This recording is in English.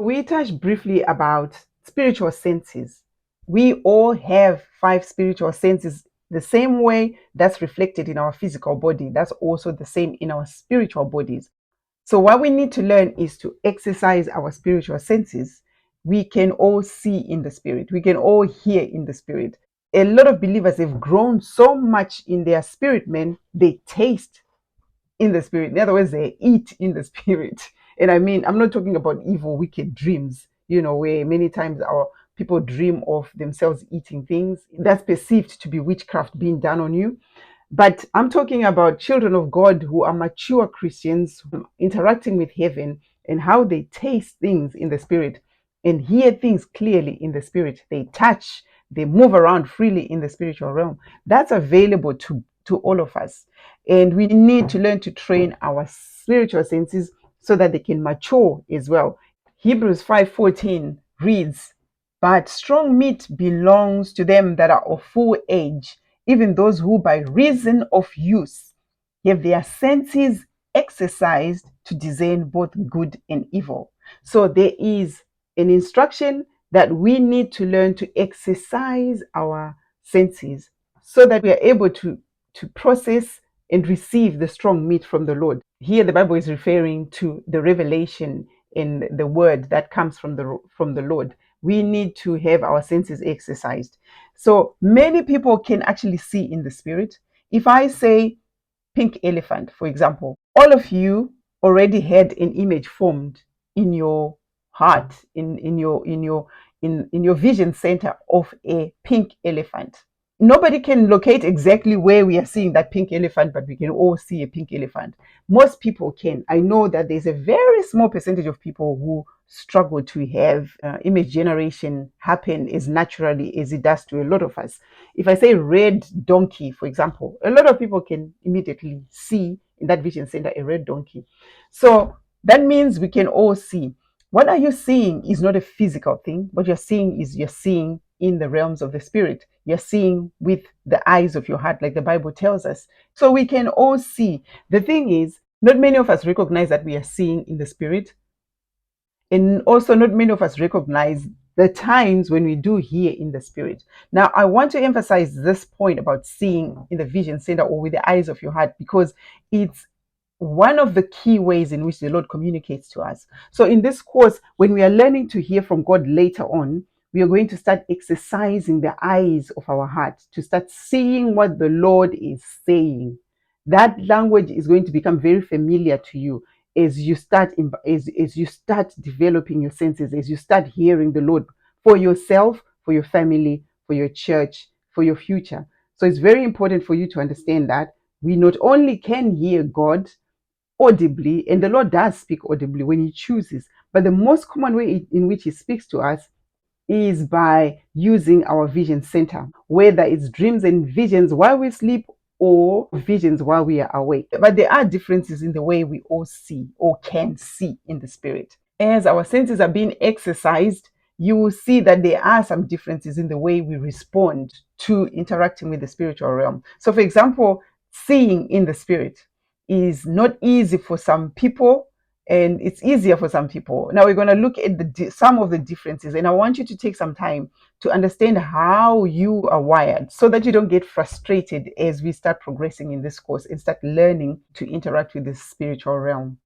We touched briefly about spiritual senses. We all have five spiritual senses. The same way that's reflected in our physical body, that's also the same in our spiritual bodies. So, what we need to learn is to exercise our spiritual senses. We can all see in the spirit, we can all hear in the spirit. A lot of believers have grown so much in their spirit, man, they taste in the spirit. In other words, they eat in the spirit. And I mean, I'm not talking about evil, wicked dreams, where many times our people dream of themselves eating things that's perceived to be witchcraft being done on you. But I'm talking about children of God who are mature Christians interacting with heaven and how they taste things in the spirit and hear things clearly in the spirit. They touch, they move around freely in the spiritual realm. That's available to all of us. And we need to learn to train our spiritual senses so that they can mature as well. Hebrews 5:14 reads, "But strong meat belongs to them that are of full age, even those who by reason of use have their senses exercised to discern both good and evil." So there is an instruction that we need to learn to exercise our senses so that we are able to process and receive the strong meat from the Lord. Here the Bible is referring to the revelation in the word that comes from the Lord. We need to have our senses exercised. So many people can actually see in the spirit. If I say pink elephant, for example, all of you already had an image formed in your heart, in your vision center of a pink elephant. Nobody can locate exactly where we are seeing that pink elephant, but we can all see a pink elephant. Most people can. I know that there's a very small percentage of people who struggle to have image generation happen as naturally as it does to a lot of us. If I say red donkey, for example, a lot of people can immediately see in that vision center a red donkey. So that means we can all see. What are you seeing is not a physical thing. What you're seeing in the realms of the spirit. You're seeing with the eyes of your heart, like the Bible tells us. So we can all see. The thing is, not many of us recognize that we are seeing in the spirit. And also, not many of us recognize the times when we do hear in the spirit. Now, I want to emphasize this point about seeing in the vision center or with the eyes of your heart because it's one of the key ways in which the Lord communicates to us. So, in this course, when we are learning to hear from God later on, we are going to start exercising the eyes of our heart to start seeing what the Lord is saying. That language is going to become very familiar to you as you start developing your senses, as you start hearing the Lord for yourself, for your family, for your church, for your future. So it's very important for you to understand that we not only can hear God audibly, and the Lord does speak audibly when He chooses, but the most common way in which He speaks to us is by using our vision center, whether it's dreams and visions while we sleep or visions while we are awake. But there are differences in the way we all see or can see in the spirit. As our senses are being exercised, you will see that there are some differences in the way we respond to interacting with the spiritual realm. So, for example, seeing in the spirit is not easy for some people and it's easier for some people. Now we're going to look at some of the differences, and I want you to take some time to understand how you are wired so that you don't get frustrated as we start progressing in this course and start learning to interact with the spiritual realm.